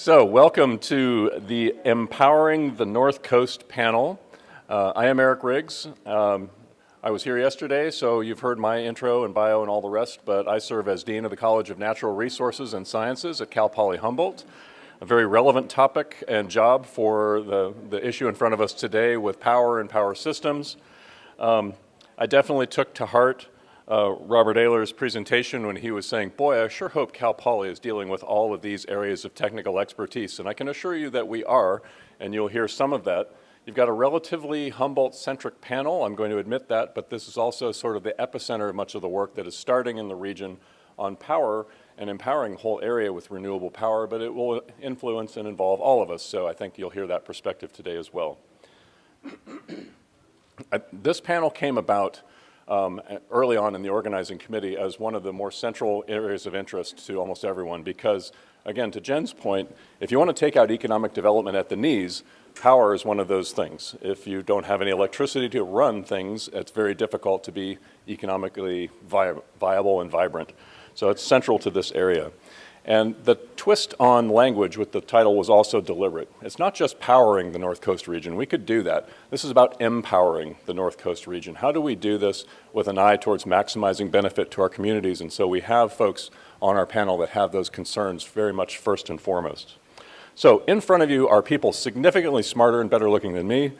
So, welcome to the emPowering the North Coast panel. I am Eric Riggs. I was here yesterday, so you've heard my intro and bio and all the rest, but I serve as Dean of the College of Natural Resources and Sciences at Cal Poly Humboldt. A very relevant topic and job for the issue in front of us today with power and power systems. I definitely took to heart Robert Ayler's presentation when he was saying, boy, I sure hope Cal Poly is dealing with all of these areas of technical expertise, and I can assure you that we are, and you'll hear some of that. You've got a relatively Humboldt-centric panel, I'm going to admit that, but this is also sort of the epicenter of much of the work that is starting in the region on power and empowering the whole area with renewable power, but it will influence and involve all of us, so I think you'll hear that perspective today as well. This panel came about early on in the organizing committee as one of the more central areas of interest to almost everyone because, again, to Jen's point, if you want to take out economic development at the knees, power is one of those things. If you don't have any electricity to run things, it's very difficult to be economically viable and vibrant. So it's central to this area. And the twist on language with the title was also deliberate. It's not just powering the North Coast region. We could do that. This is about empowering the North Coast region. How do we do this with an eye towards maximizing benefit to our communities? And so we have folks on our panel that have those concerns very much first and foremost. So in front of you are people significantly smarter and better looking than me.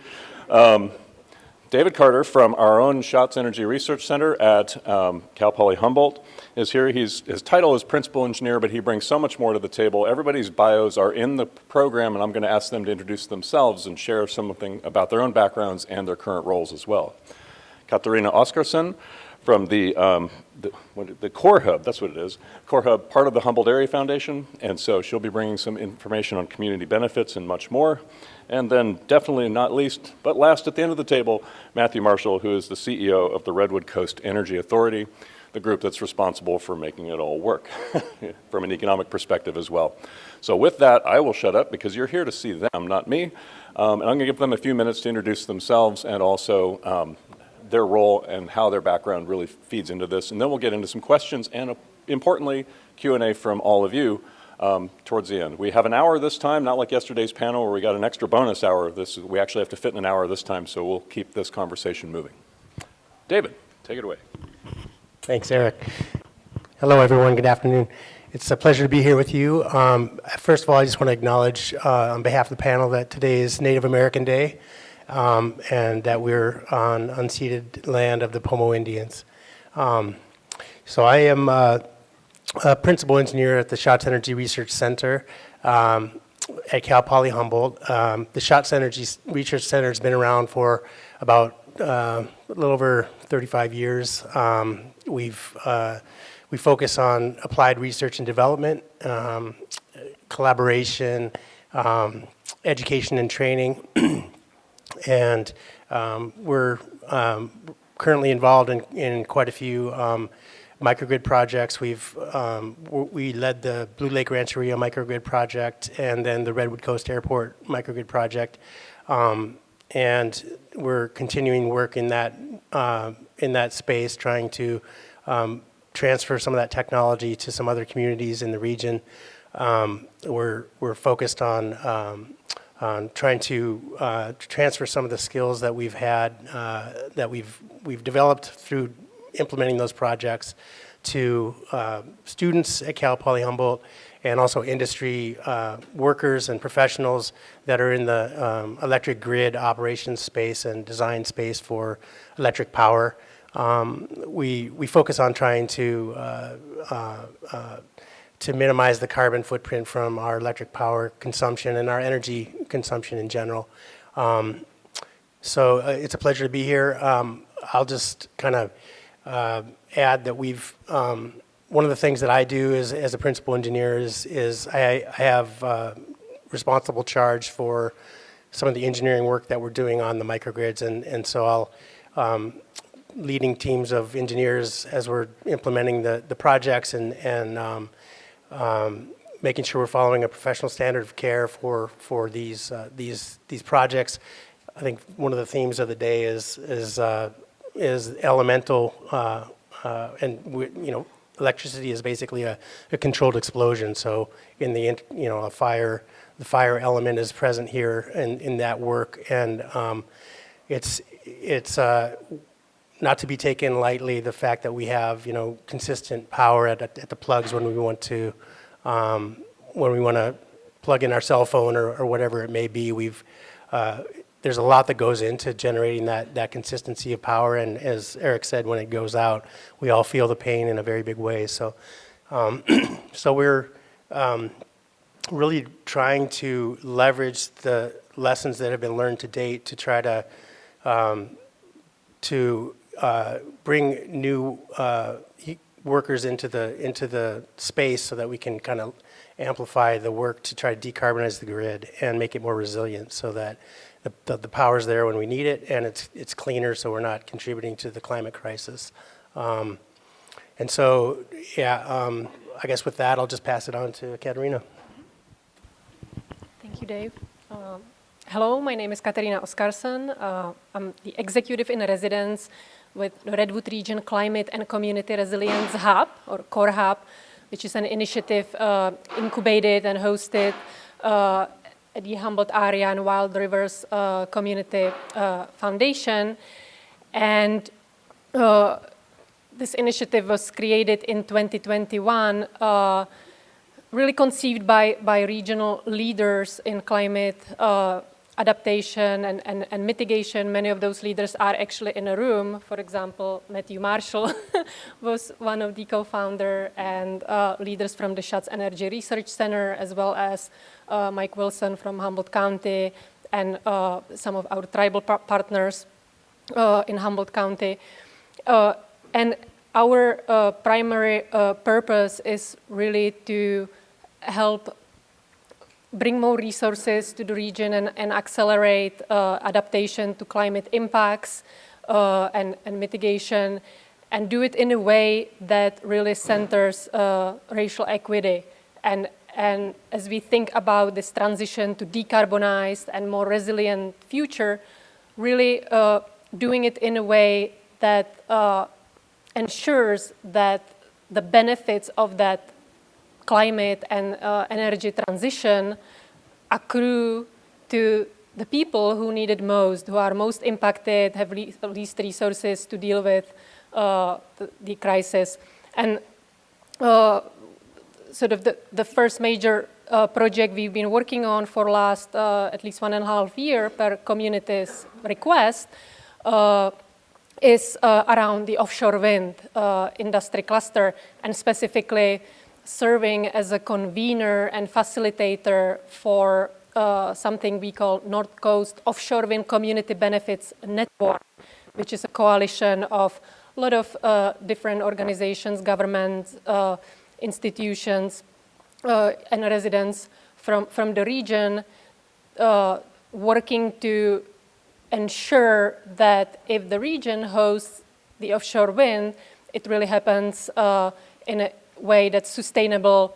David Carter from our own Schatz Energy Research Center at Cal Poly Humboldt is here. His title is Principal Engineer, but he brings so much more to the table. Everybody's bios are in the program, and I'm going to ask them to introduce themselves and share something about their own backgrounds and their current roles as well. Katarina Oskarsson from the Core Hub, that's what it is. Core Hub, part of the Humboldt Area Foundation, and so she'll be bringing some information on community benefits and much more. And then definitely not least, but last at the end of the table, Matthew Marshall, who is the CEO of the Redwood Coast Energy Authority, the group that's responsible for making it all work from an economic perspective as well. So with that, I will shut up because you're here to see them, not me. And I'm going to give them a few minutes to introduce themselves and also their role and how their background really feeds into this. And then we'll get into some questions and, importantly, Q&A from all of you towards the end. We have an hour this time, not like yesterday's panel where we got an extra bonus hour. We actually have to fit in an hour this time, so we'll keep this conversation moving. David, take it away. Thanks, Eric. Hello, everyone. Good afternoon. It's a pleasure to be here with you. First of all, I just want to acknowledge on behalf of the panel that today is Native American Day. And that we're on unceded land of the Pomo Indians. So I am a principal engineer at the Schatz Energy Research Center at Cal Poly Humboldt. The Schatz Energy Research Center has been around for about a little over 35 years. We focus on applied research and development, collaboration, education and training. And we're currently involved in quite a few microgrid projects. We led the Blue Lake Rancheria microgrid project and then the Redwood Coast Airport microgrid project. And we're continuing work in that space, trying to transfer some of that technology to some other communities in the region. We're focused on trying to transfer some of the skills that we've had, that we've developed through implementing those projects to students at Cal Poly Humboldt and also industry workers and professionals that are in the electric grid operations space and design space for electric power. We focus on trying to minimize the carbon footprint from our electric power consumption and our energy consumption in general. So it's a pleasure to be here. I'll just kind of add that one of the things that I do as a principal engineer is I have responsible charge for some of the engineering work that we're doing on the microgrids, and so I'll leading teams of engineers as we're implementing the projects and making sure we're following a professional standard of care for these projects. I think one of the themes of the day is elemental and electricity is basically a controlled explosion. So in the, a fire, the fire element is present here in that work. And it's not to be taken lightly, the fact that we have, consistent power at the plugs when we want to plug in our cell phone or whatever it may be. There's a lot that goes into generating that consistency of power, and as Eric said, when it goes out, we all feel the pain in a very big way. So, so we're really trying to leverage the lessons that have been learned to date to try to bring new workers into the space so that we can kind of amplify the work to try to decarbonize the grid and make it more resilient, so that the power's there when we need it, and it's cleaner, so we're not contributing to the climate crisis. And so, I guess with that, I'll just pass it on to Katerina. Thank you, Dave. Hello, my name is Katerina Oscarsson. I'm the executive in residence with the Redwood Region Climate and Community Resilience Hub, or Core Hub, which is an initiative incubated and hosted at the Humboldt Area and Wild Rivers Community Foundation. And this initiative was created in 2021, really conceived by regional leaders in climate adaptation and mitigation. Many of those leaders are actually in a room. For example, Matthew Marshall was one of the co-founders, and leaders from the Schatz Energy Research Center, as well as Mike Wilson from Humboldt County, and some of our tribal partners in Humboldt County. And our primary purpose is really to help bring more resources to the region and accelerate adaptation to climate impacts and mitigation, and do it in a way that really centers racial equity. And as we think about this transition to decarbonized and more resilient future, really doing it in a way that ensures that the benefits of that climate and energy transition accrue to the people who need it most, who are most impacted, have least resources to deal with the crisis. And sort of the first major project we've been working on for last at least 1.5 years per community's request is around the offshore wind industry cluster, and specifically serving as a convener and facilitator for something we call North Coast Offshore Wind Community Benefits Network, which is a coalition of a lot of different organizations, governments, institutions, and residents from the region, working to ensure that if the region hosts the offshore wind, it really happens in a way that's sustainable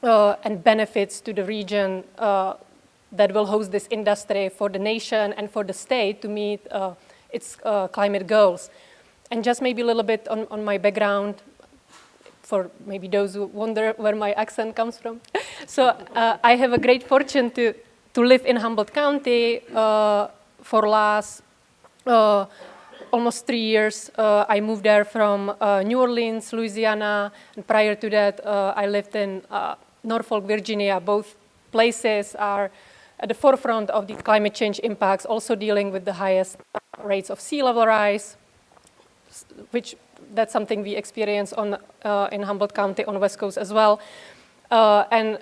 and benefits to the region that will host this industry, for the nation and for the state to meet its climate goals. And just maybe a little bit on my background, for maybe those who wonder where my accent comes from. So I have a great fortune to live in Humboldt County for last almost 3 years. I moved there from New Orleans, Louisiana, and prior to that, I lived in Norfolk, Virginia. Both places are at the forefront of the climate change impacts, also dealing with the highest rates of sea level rise, which that's something we experience in Humboldt County on West Coast as well. And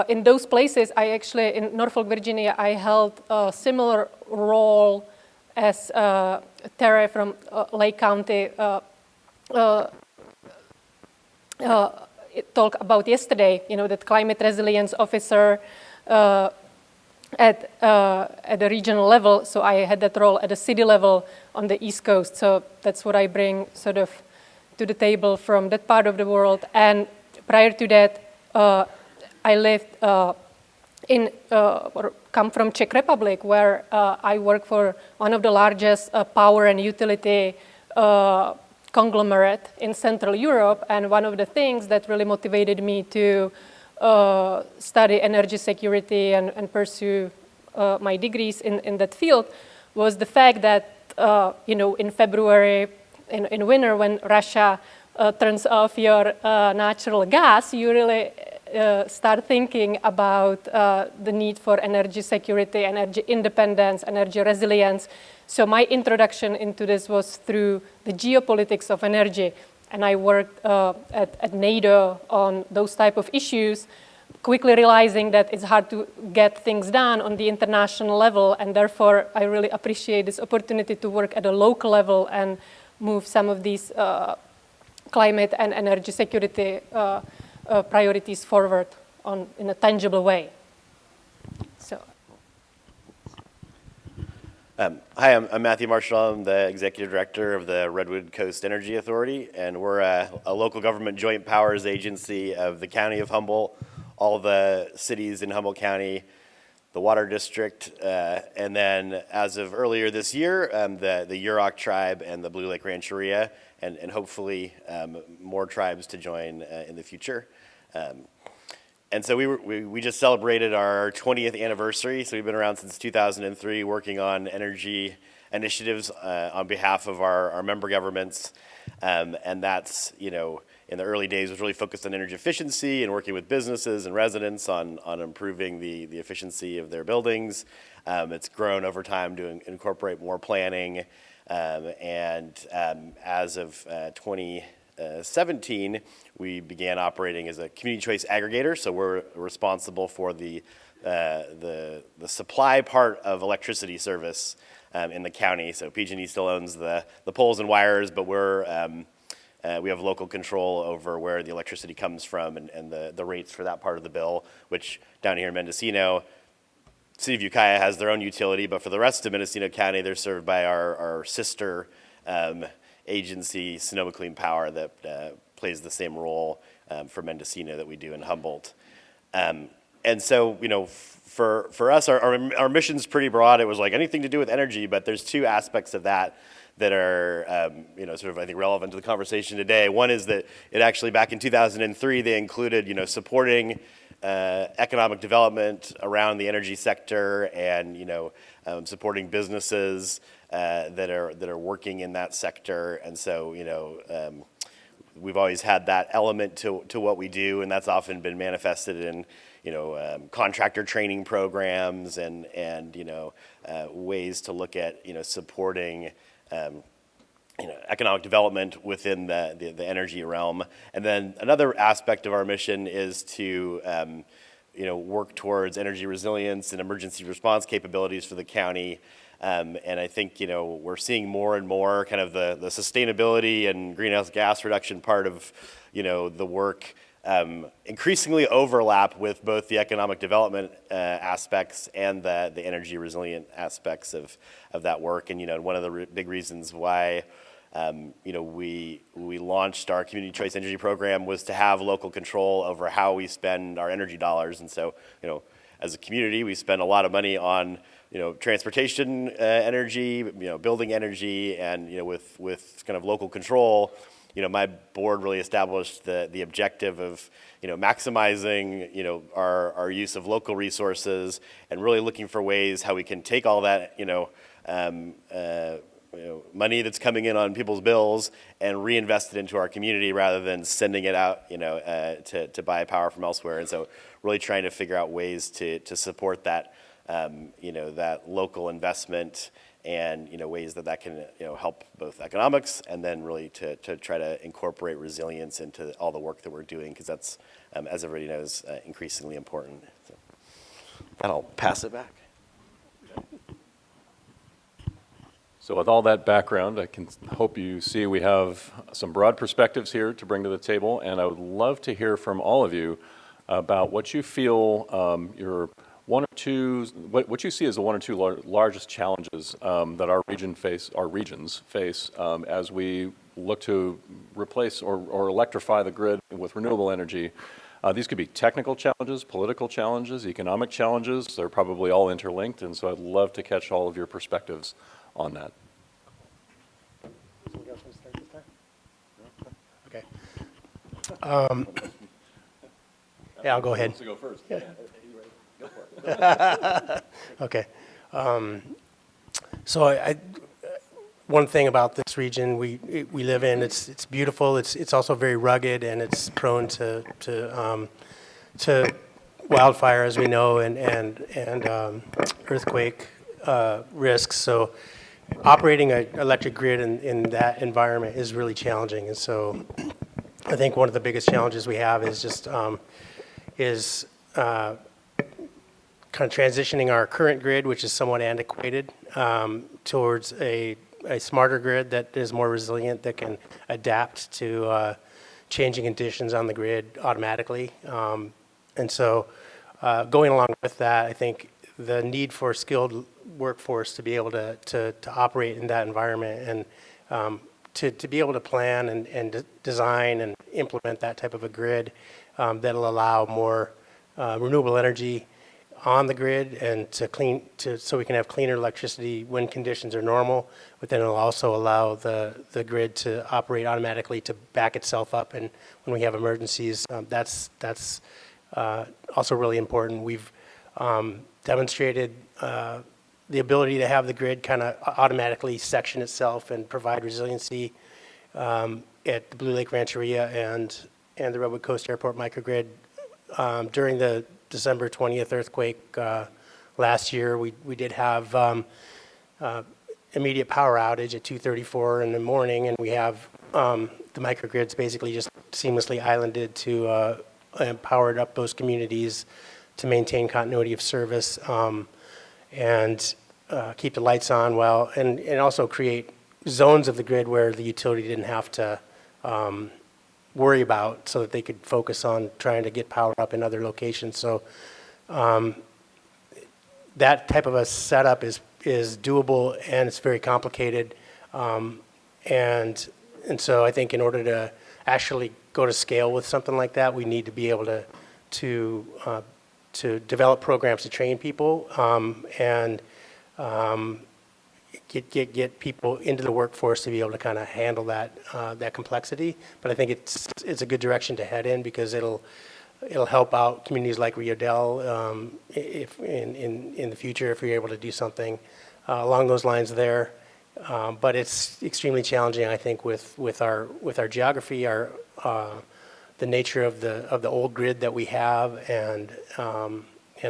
in those places, in Norfolk, Virginia, I held a similar role as Terry from Lake County talked about yesterday, that climate resilience officer at the regional level. So I had that role at the city level on the East Coast. So that's what I bring sort of to the table from that part of the world. And prior to that, I lived come from Czech Republic, where I work for one of the largest power and utility conglomerate in Central Europe, and one of the things that really motivated me to study energy security and pursue my degrees in that field was the fact that, in February, in winter, when Russia turns off your natural gas, you really start thinking about the need for energy security, energy independence, energy resilience. So my introduction into this was through the geopolitics of energy. And I worked at NATO on those type of issues, quickly realizing that it's hard to get things done on the international level. And therefore, I really appreciate this opportunity to work at a local level and move some of these climate and energy security priorities forward in a tangible way. So. Hi, I'm Matthew Marshall. I'm the Executive Director of the Redwood Coast Energy Authority, and we're a local government joint powers agency of the County of Humboldt, all the cities in Humboldt County, the Water District, and then as of earlier this year, the Yurok tribe and the Blue Lake Rancheria, and hopefully more tribes to join in the future. And so we just celebrated our 20th anniversary. So we've been around since 2003, working on energy initiatives on behalf of our member governments. And that's, in the early days was really focused on energy efficiency and working with businesses and residents on improving the efficiency of their buildings. It's grown over time to incorporate more planning. And as of 2017, we began operating as a community choice aggregator. So we're responsible for the supply part of electricity service in the county. So PG&E still owns the poles and wires, but we have local control over where the electricity comes from and the rates for that part of the bill, which down here in Mendocino, City of Ukiah has their own utility, but for the rest of Mendocino County, they're served by our sister agency, Sonoma Clean Power, that plays the same role for Mendocino that we do in Humboldt. And so, for us, our mission's pretty broad. It was like anything to do with energy, but there's two aspects of that are, sort of, I think, relevant to the conversation today. One is that it actually, back in 2003, they included, supporting economic development around the energy sector and, supporting businesses that are working in that sector. And so, we've always had that element to what we do, and that's often been manifested in, contractor training programs and ways to look at, supporting economic development within the energy realm. And then another aspect of our mission is to work towards energy resilience and emergency response capabilities for the county. And I think we're seeing more and more kind of the sustainability and greenhouse gas reduction part of the work increasingly overlap with both the economic development aspects and the energy resilient aspects of that work. And one of the big reasons why we launched our community choice energy program was to have local control over how we spend our energy dollars. And so as a community, we spend a lot of money on transportation energy, building energy, and with kind of local control. My board really established the objective of, maximizing, our use of local resources and really looking for ways how we can take all that, money that's coming in on people's bills and reinvest it into our community rather than sending it out, to buy power from elsewhere. And so really trying to figure out ways to support that, that local investment and ways that can help both economics and then really to try to incorporate resilience into all the work that we're doing, because that's, as everybody knows, increasingly important. So I'll pass it back. So with all that background, I can hope you see we have some broad perspectives here to bring to the table, and I would love to hear from all of you about what you feel your one or two, what you see as the one or two largest challenges that our regions face as we look to replace or electrify the grid with renewable energy. These could be technical challenges, political challenges, economic challenges. They're probably all interlinked, and so I'd love to catch all of your perspectives on that. Yeah, I'll go ahead. To go first. Okay. So one thing about this region we live in, it's beautiful. It's also very rugged, and it's prone to wildfire, as we know, and earthquake risks. So operating an electric grid in that environment is really challenging. And so I think one of the biggest challenges we have is just kind of transitioning our current grid, which is somewhat antiquated, towards a smarter grid that is more resilient, that can adapt to changing conditions on the grid automatically. And so going along with that, I think the need for a skilled workforce to be able to operate in that environment and to be able to plan and design and implement that type of a grid that'll allow more renewable energy on the grid and so we can have cleaner electricity when conditions are normal, but then it'll also allow the grid to operate automatically to back itself up, and when we have emergencies, that's also really important. We've demonstrated the ability to have the grid kind of automatically section itself and provide resiliency at the Blue Lake Rancheria and the Redwood Coast Airport microgrid. During the December 20th earthquake last year, we did have immediate power outage at 2:34 in the morning, and we have the microgrids basically just seamlessly islanded to empowered up those communities to maintain continuity of service and keep the lights on well, and also create zones of the grid where the utility didn't have to worry about, so that they could focus on trying to get power up in other locations. So that type of a setup is doable, and it's very complicated. And so I think in order to actually go to scale with something like that, we need to be able to develop programs to train people and get people into the workforce to be able to kind of handle that complexity. But I think it's a good direction to head in, because it'll help out communities like Rio Dell if in the future, if we're able to do something along those lines there. But it's extremely challenging, I think, with our geography, the nature of the old grid that we have, and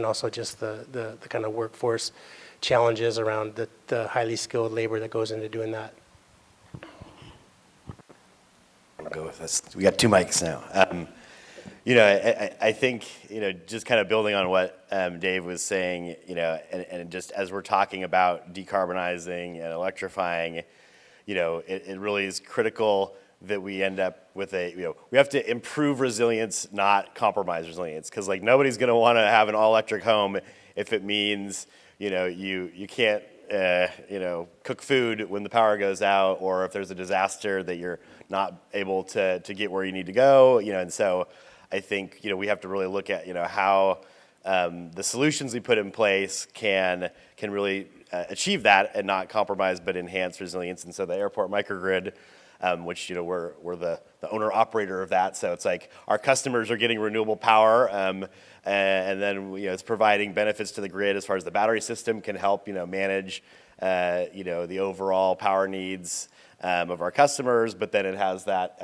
also just the kind of workforce challenges around the highly skilled labor that goes into doing that. We'll go with this. We got two mics now. I think, just kind of building on what Dave was saying, and just as we're talking about decarbonizing and electrifying, it really is critical that we end up with we have to improve resilience, not compromise resilience, because nobody's going to want to have an all-electric home if it means you can't cook food when the power goes out, or if there's a disaster that you're not able to get where you need to go. And so I think we have to really look at how the solutions we put in place can really achieve that and not compromise but enhance resilience. And so the airport microgrid, which we're the owner operator of that, so it's like our customers are getting renewable power, and then it's providing benefits to the grid as far as the battery system can help manage the overall power needs of our customers, but then it has that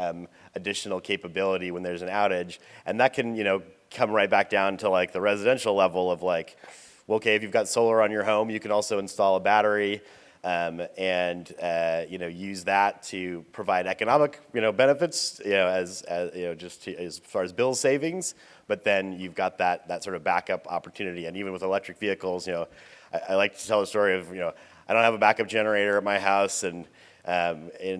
additional capability when there's an outage, and that can come right back down to the residential level of okay, if you've got solar on your home, you can also install a battery. And use that to provide economic benefits as far as bill savings, but then you've got that sort of backup opportunity. And even with electric vehicles, I like to tell the story of I don't have a backup generator at my house, and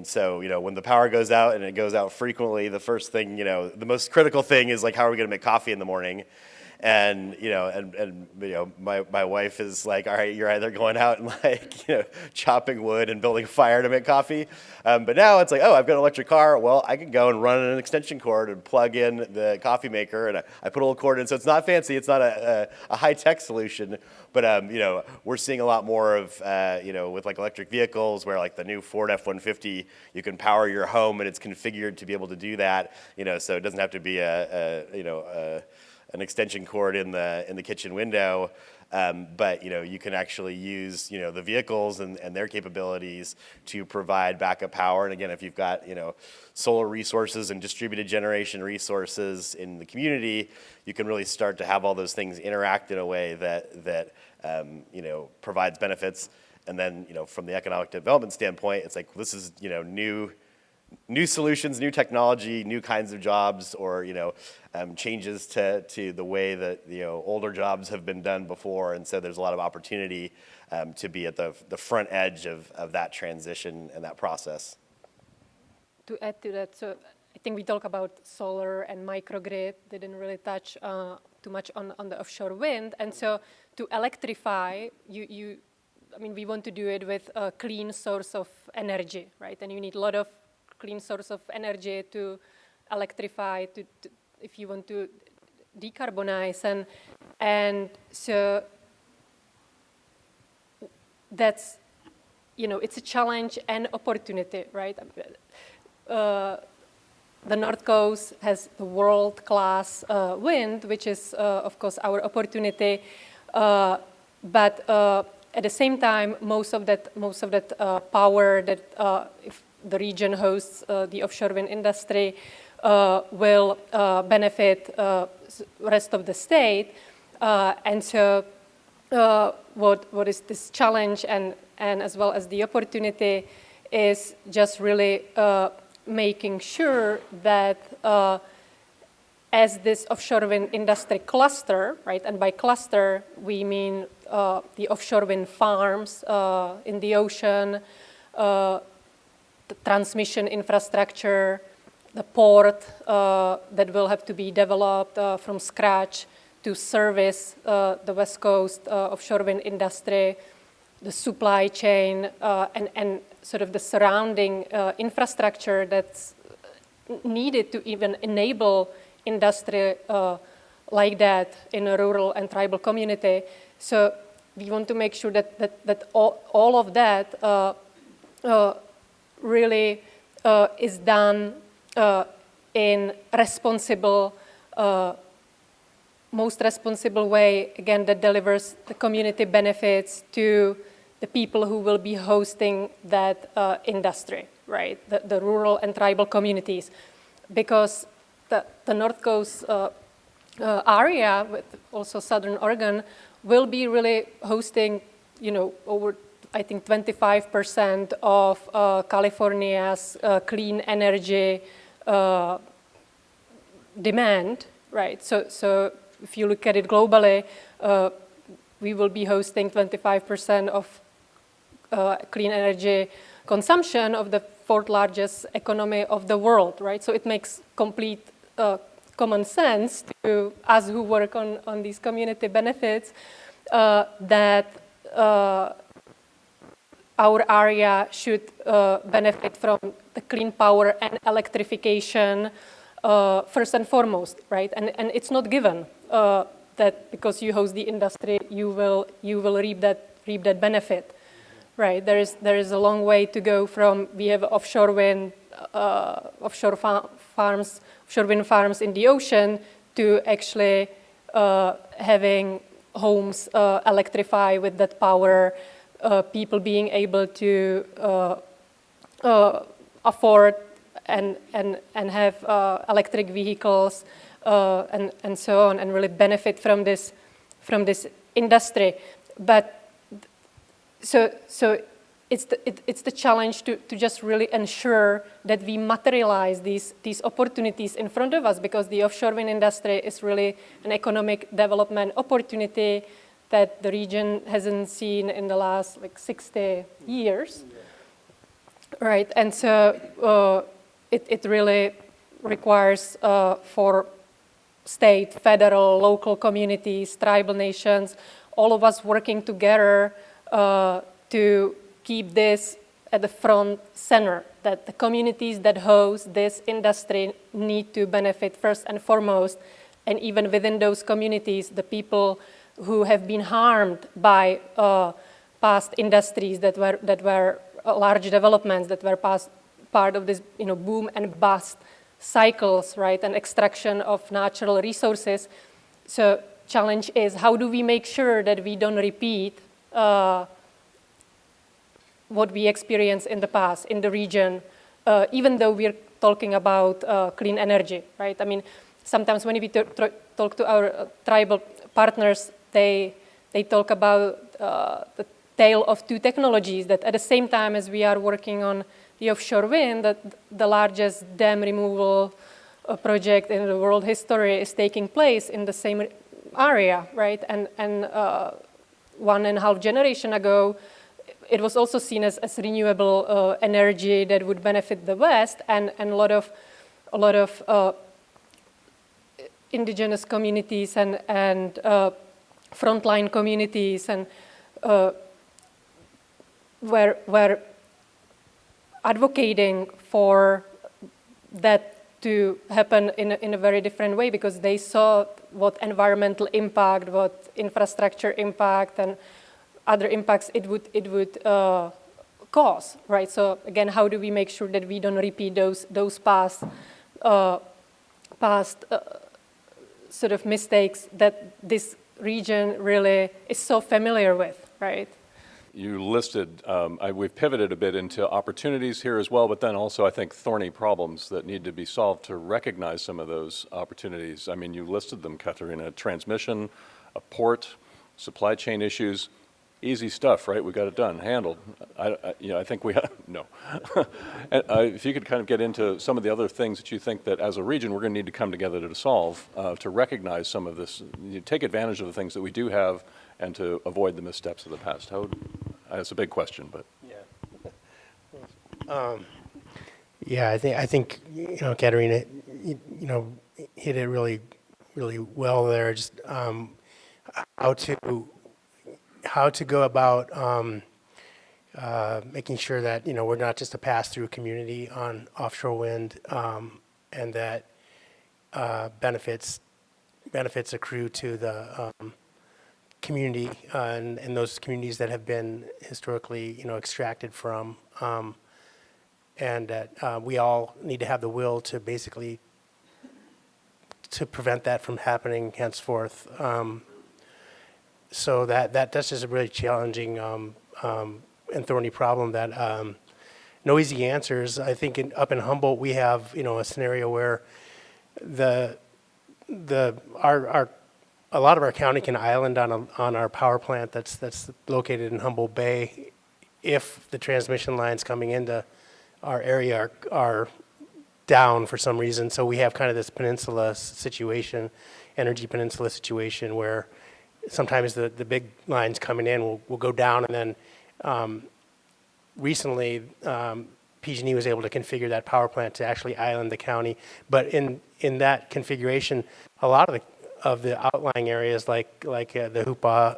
so when the power goes out, and it goes out frequently, the first thing the most critical thing is how are we going to make coffee in the morning? And, my wife is like, all right, you're either going out and like, chopping wood and building a fire to make coffee. But now it's like, oh, I've got an electric car. Well, I can go and run an extension cord and plug in the coffee maker, and I put a little cord in. So it's not fancy. It's not a high-tech solution. But, we're seeing a lot more of, with like electric vehicles where like the new Ford F-150, you can power your home and it's configured to be able to do that, so it doesn't have to be an extension cord in the kitchen window. But you can actually use the vehicles and their capabilities to provide backup power. And again, if you've got solar resources and distributed generation resources in the community, you can really start to have all those things interact in a way that provides benefits. And then from the economic development standpoint, it's like this is new solutions, new technology, new kinds of jobs, or changes to the way that older jobs have been done before. And so there's a lot of opportunity to be at the front edge of that transition and that process. To add to that, so I think we talk about solar and microgrid. They didn't really touch too much on the offshore wind. And so to electrify, we want to do it with a clean source of energy, right? And you need a lot of clean source of energy to electrify, if you want to decarbonize. And so that's, it's a challenge and opportunity, right? The North Coast has the world-class wind, which is, of course, our opportunity. But at the same time, most of that power that if the region hosts the offshore wind industry will benefit rest of the state. And so what is this challenge and as well as the opportunity is just really making sure that as this offshore wind industry cluster, right, and by cluster we mean the offshore wind farms in the ocean, the transmission infrastructure, the port that will have to be developed from scratch to service the West Coast offshore wind industry, the supply chain, and sort of the surrounding infrastructure that's needed to even enable industry like that in a rural and tribal community. So we want to make sure that all of that really is done in responsible, most responsible way, again, that delivers the community benefits to the people who will be hosting that industry, right? The rural and tribal communities. Because the North Coast area, with also Southern Oregon, will be really hosting, over, I think, 25% of California's clean energy demand, right? So if you look at it globally, we will be hosting 25% of clean energy consumption of the fourth largest economy of the world, right? So it makes complete common sense to us who work on these community benefits that our area should benefit from the clean power and electrification first and foremost, right? And it's not given that because you host the industry, you will reap that benefit, right? There is a long way to go from we have offshore wind, offshore wind farms in the ocean to actually having homes electrify with that power, people being able to afford and have electric vehicles and so on, and really benefit from this industry. But so it's the challenge to just really ensure that we materialize these opportunities in front of us, because the offshore wind industry is really an economic development opportunity that the region hasn't seen in the last 60 years, right? And so it really requires for state, federal, local communities, tribal nations, all of us working together to keep this at the front center, that the communities that host this industry need to benefit first and foremost. And even within those communities, the people who have been harmed by past industries that were large developments, that were part of this boom and bust cycles, right, and extraction of natural resources. So challenge is, how do we make sure that we don't repeat what we experienced in the past in the region, even though we're talking about clean energy, right? I mean, sometimes when we talk to our tribal partners, they talk about the tale of two technologies, that at the same time as we are working on the offshore wind, that the largest dam removal project in the world history is taking place in the same area, right? And 1.5 generations ago, it was also seen as renewable energy that would benefit the West, and a lot of indigenous communities and frontline communities and were advocating for that to happen in a very different way, because they saw what environmental impact, what infrastructure impact, and other impacts it would cause, right? So again, how do we make sure that we don't repeat those past sort of mistakes that this region really is so familiar with, right? You listed, we've pivoted a bit into opportunities here as well, but then also I think thorny problems that need to be solved to recognize some of those opportunities. I mean, you listed them, Katerina: transmission, a port, supply chain issues. Easy stuff, right? We got it done, handled. I think we have, no. If you could kind of get into some of the other things that you think that as a region we're going to need to come together to solve, to recognize some of this, take advantage of the things that we do have, and to avoid the missteps of the past. That's a big question, but. Yeah. I think Katerina, hit it really, really well there. Just how to go about making sure that we're not just a pass-through community on offshore wind, and that benefits accrue to the community and those communities that have been historically extracted from, and that we all need to have the will to basically to prevent that from happening henceforth. So that's just a really challenging and thorny problem that no easy answers. I think up in Humboldt we have a scenario where a lot of our county can island on our power plant that's located in Humboldt Bay, if the transmission lines coming into our area are down for some reason. So we have kind of this peninsula situation, energy peninsula situation, where sometimes the big lines coming in will go down, and then recently PG&E was able to configure that power plant to actually island the county. But in that configuration, a lot of the outlying areas like the Hoopa,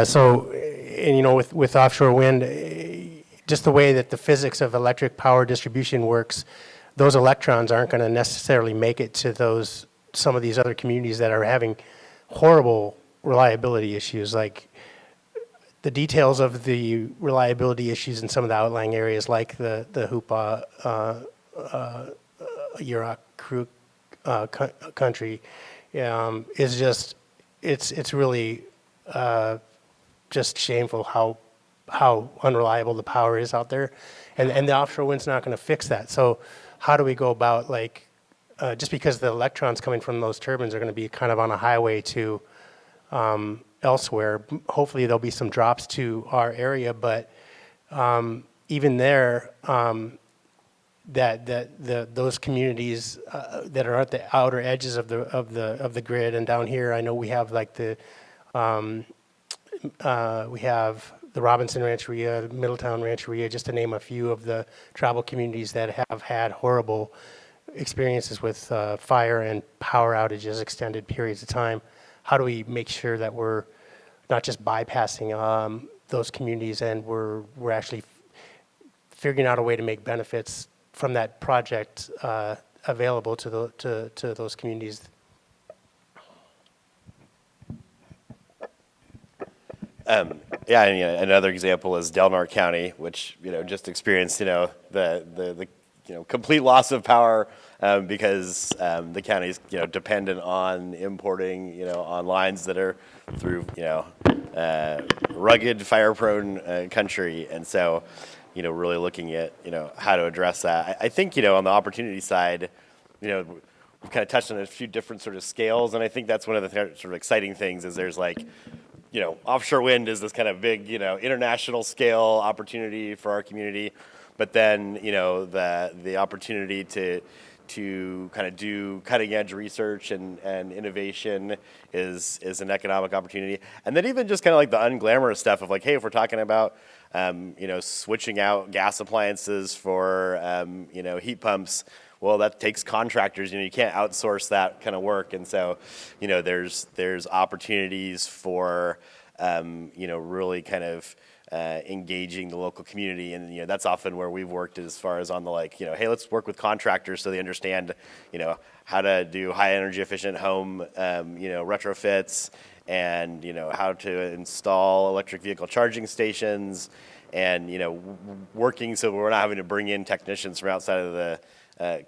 so and with offshore wind, just the way that the physics of electric power distribution works, those electrons aren't going to necessarily make it to some of these other communities that are having horrible reliability issues. Like the details of the reliability issues in some of the outlying areas, like the Hoopa, Yurok country, is just it's really just shameful how unreliable the power is out there, and the offshore wind's not going to fix that. So how do we go about just because the electrons coming from those turbines are going to be kind of on a highway to elsewhere, hopefully there'll be some drops to our area, but even there, those communities that are at the outer edges of the grid, and down here I know we have we have the Robinson Rancheria, Middletown Rancheria, just to name a few of the tribal communities that have had horrible experiences with fire and power outages, extended periods of time. How do we make sure that we're not just bypassing those communities and we're actually figuring out a way to make benefits from that project available to those communities? Yeah, and another example is Del Norte County, which just experienced the complete loss of power because the county's dependent on importing on lines that are through rugged, fire-prone country, and so really looking at how to address that. I think on the opportunity side, we've kind of touched on a few different sort of scales, and I think that's one of the sort of exciting things is there's like offshore wind is this kind of big, international scale opportunity for our community, but then, the opportunity to kind of do cutting edge research and innovation is an economic opportunity. And then even just kind of like the unglamorous stuff of like, hey, if we're talking about, switching out gas appliances for, heat pumps, well, that takes contractors. You can't outsource that kind of work, and so, there's opportunities for, really kind of engaging the local community, and that's often where we've worked as far as on the hey, let's work with contractors so they understand, how to do high energy efficient home, retrofits, and how to install electric vehicle charging stations, and working so we're not having to bring in technicians from outside of the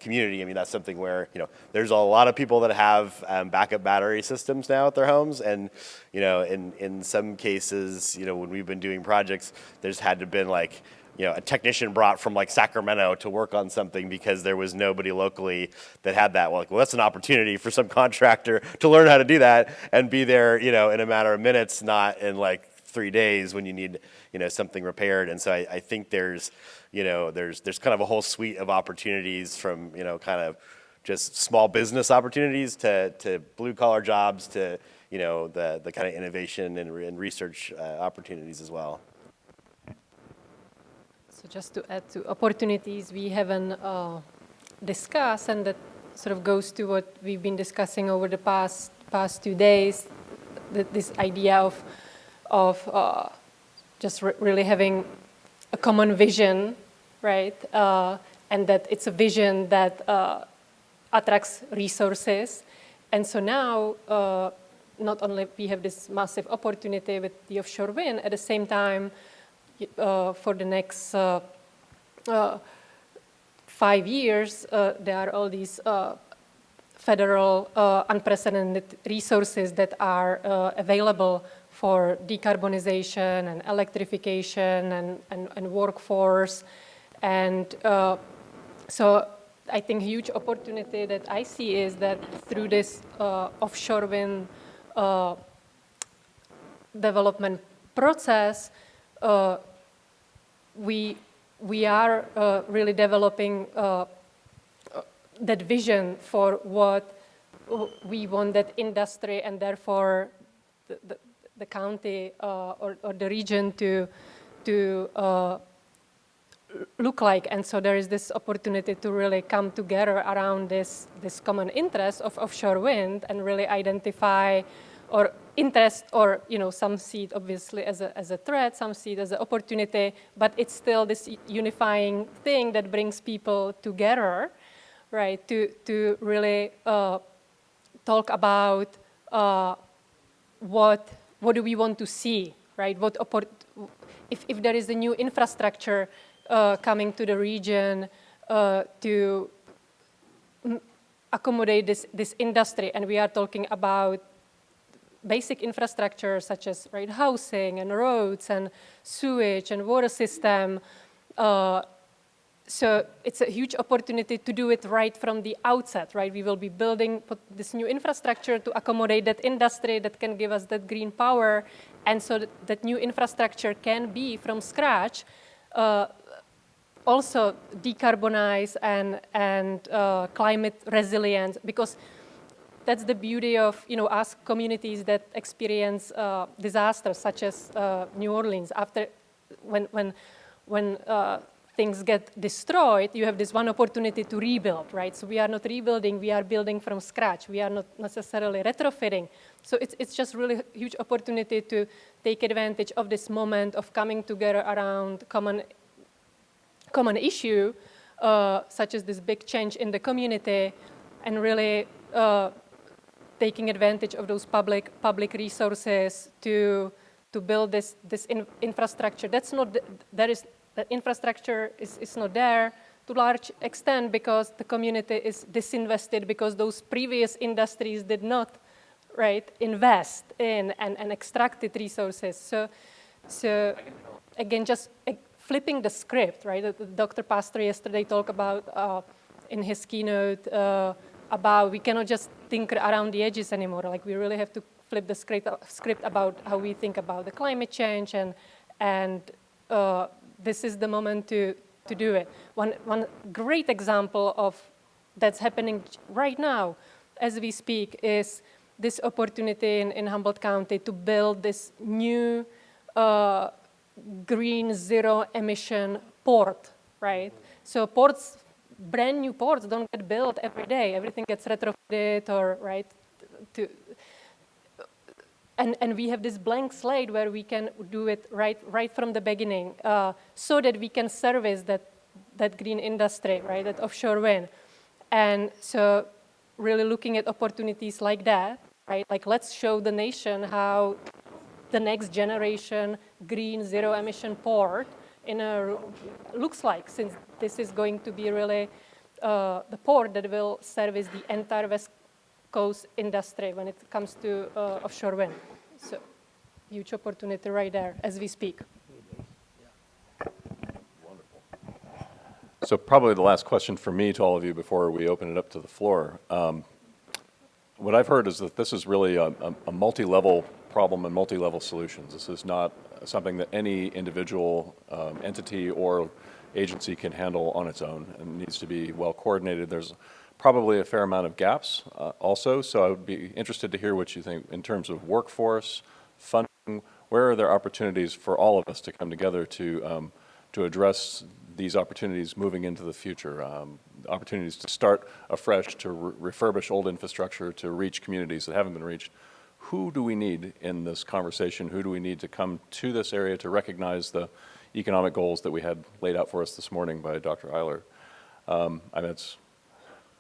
community. I mean, that's something where, there's a lot of people that have backup battery systems now at their homes. And, in some cases, when we've been doing projects, there's had to been a technician brought from Sacramento to work on something because there was nobody locally that had that. Well, that's an opportunity for some contractor to learn how to do that and be there, in a matter of minutes, not in 3 days when you need, something repaired. And so I think there's kind of a whole suite of opportunities from, kind of just small business opportunities to blue collar jobs to, the kind of innovation and research opportunities as well. So just to add to opportunities we haven't discussed, and that sort of goes to what we've been discussing over the past 2 days, this idea of just really having a common vision, right? And that it's a vision that attracts resources. And so now, not only we have this massive opportunity with the offshore wind, at the same time, for the next 5 years, there are all these federal unprecedented resources that are available for decarbonization and electrification and workforce. And so I think a huge opportunity that I see is that through this offshore wind development process, we are really developing that vision for what we want that industry and therefore the county or the region to look like. And so there is this opportunity to really come together around this common interest of offshore wind and really identify or interest, or some see it obviously as a threat, some see it as an opportunity, but it's still this unifying thing that brings people together, right? To really talk about what do we want to see, right? If there is a new infrastructure coming to the region to accommodate this industry, and we are talking about basic infrastructure such as housing and roads and sewage and water system. So it's a huge opportunity to do it right from the outset, right? We will be building this new infrastructure to accommodate that industry that can give us that green power, and so that new infrastructure can be from scratch also decarbonize and climate resilient, because that's the beauty of us communities that experience disasters such as New Orleans. After when things get destroyed, you have this one opportunity to rebuild, right? So we are not rebuilding, we are building from scratch. We are not necessarily retrofitting. So it's just really a huge opportunity to take advantage of this moment of coming together around common issue, such as this big change in the community, and really taking advantage of those public resources to build this infrastructure. That infrastructure is not there to large extent because the community is disinvested because those previous industries did not, right, invest in and extracted resources. So again, just flipping the script, right? Dr. Pastor yesterday talked about in his keynote about we cannot just tinker around the edges anymore. Like we really have to flip the script about how we think about the climate change, and this is the moment to do it. One great example of that's happening right now as we speak is this opportunity in Humboldt County to build this new green zero emission port, right? So ports, brand new ports don't get built every day. Everything gets retrofitted or, right, and we have this blank slate where we can do it right from the beginning, so that we can service that green industry, right, that offshore wind. And so really looking at opportunities like that, right, like let's show the nation how the next generation green zero emission port looks like, since this is going to be really the port that will service the entire West Coast industry when it comes to offshore wind. So huge opportunity right there as we speak. So probably the last question for me to all of you before we open it up to the floor. What I've heard is that this is really a multi-level problem and multi-level solutions. This is not something that any individual entity or agency can handle on its own, and needs to be well coordinated. There's probably a fair amount of gaps also, so I would be interested to hear what you think in terms of workforce, funding. Where are there opportunities for all of us to come together to address these opportunities moving into the future, opportunities to start afresh, to refurbish old infrastructure, to reach communities that haven't been reached? Who do we need in this conversation? Who do we need to come to this area to recognize the economic goals that we had laid out for us this morning by Dr. Eiler?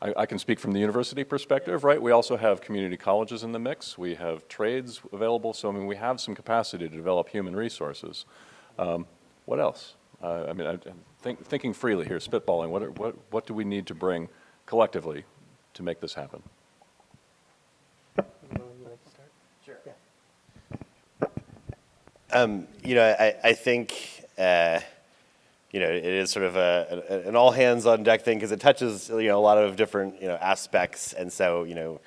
I can speak from the university perspective, right? We also have community colleges in the mix. We have trades available. So, I mean, we have some capacity to develop human resources. What else? I'm thinking freely here, spitballing. What do we need to bring collectively to make this happen? I think, it is sort of an all hands on deck thing because it touches, a lot of different, aspects. And so,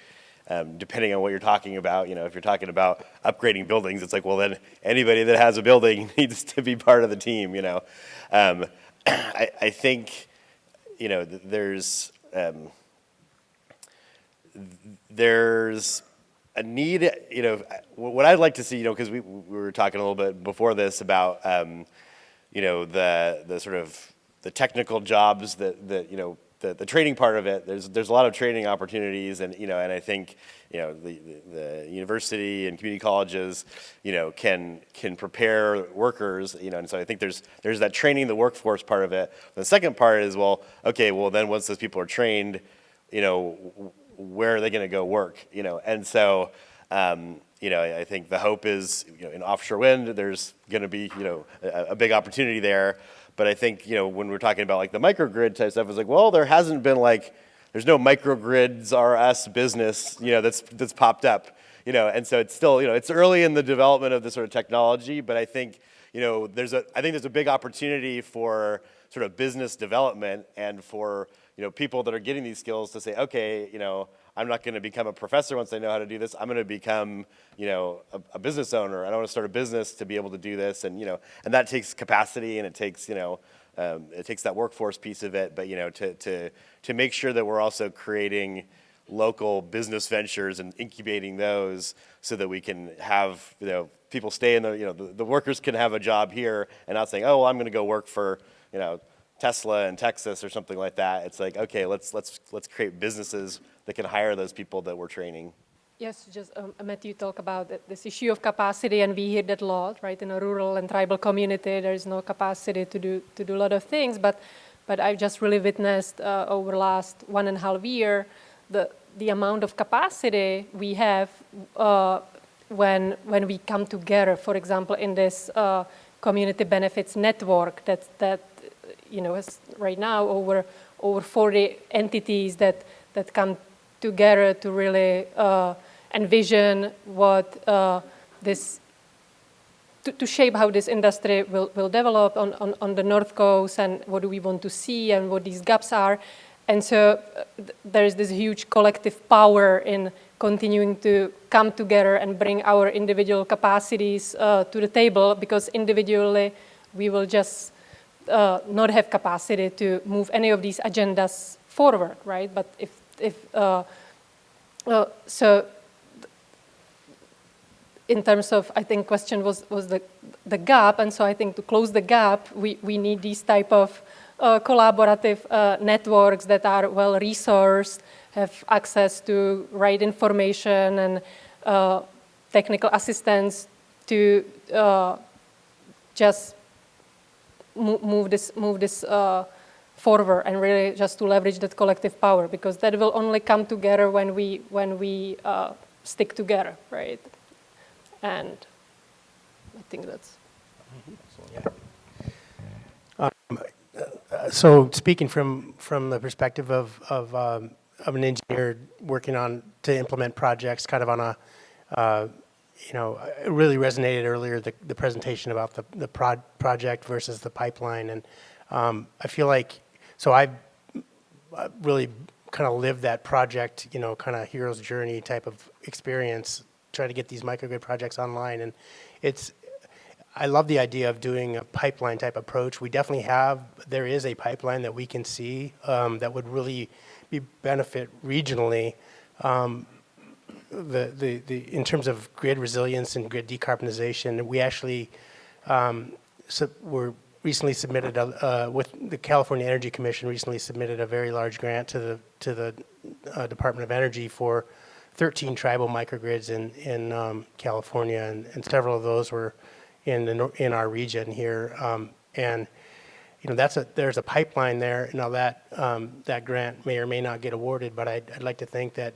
depending on what you're talking about, if you're talking about upgrading buildings, it's like, well, then anybody that has a building needs to be part of the team, I think, there's a need, what I'd like to see, because we were talking a little bit before this about, the sort of the technical jobs that the training part of it. There's a lot of training opportunities, and and I think the university and community colleges can prepare workers, and so I think there's that training the workforce part of it. The second part is, well, then once those people are trained, where are they going to go work? And so, I think the hope is, in offshore wind, there's going to be, a big opportunity there. But I think, when we're talking about like the microgrid type stuff, it's like, well, there hasn't been there's no microgrids R Us business, that's popped up, and so it's still, it's early in the development of this sort of technology. But I think, there's a big opportunity for sort of business development and for people that are getting these skills to say, okay, I'm not going to become a professor once I know how to do this. I'm going to become, a business owner. I want to start a business to be able to do this, and and that takes capacity, and it takes, it takes that workforce piece of it. But to make sure that we're also creating local business ventures and incubating those, so that we can have people stay in the workers can have a job here and not saying, oh, well, I'm going to go work for Tesla in Texas or something like that. It's like, okay, let's create businesses that can hire those people that we're training. Yes, just Matthew talked about this issue of capacity, and we hear that a lot, right? In a rural and tribal community, there is no capacity to do a lot of things. But I've just really witnessed over the last 1.5 year the amount of capacity we have when we come together. For example, in this community benefits network that is right now over 40 entities that come together to really envision what this, to shape how this industry will develop on the North Coast, and what do we want to see and what these gaps are. And so there is this huge collective power in continuing to come together and bring our individual capacities to the table, because individually we will just not have capacity to move any of these agendas forward, right? But so in terms of, I think question was the gap, and so I think to close the gap, we need these type of collaborative networks that are well resourced, have access to right information and technical assistance to just move this forward, and really just to leverage that collective power, because that will only come together when we stick together, right? And I think that's. So speaking from the perspective of an engineer working on to implement projects, kind of on a it really resonated earlier, the presentation about the project versus the pipeline, and I feel like, so I've really kind of lived that project, kind of hero's journey type of experience, trying to get these microgrid projects online, and I love the idea of doing a pipeline type approach. We definitely there is a pipeline that we can see that would really be benefit regionally. In terms of grid resilience and grid decarbonization, we actually were recently submitted with the California Energy Commission recently submitted a very large grant to the Department of Energy for 13 tribal microgrids in California, and several of those were in our region here, and there's a pipeline there. Now that grant may or may not get awarded, but I'd like to think that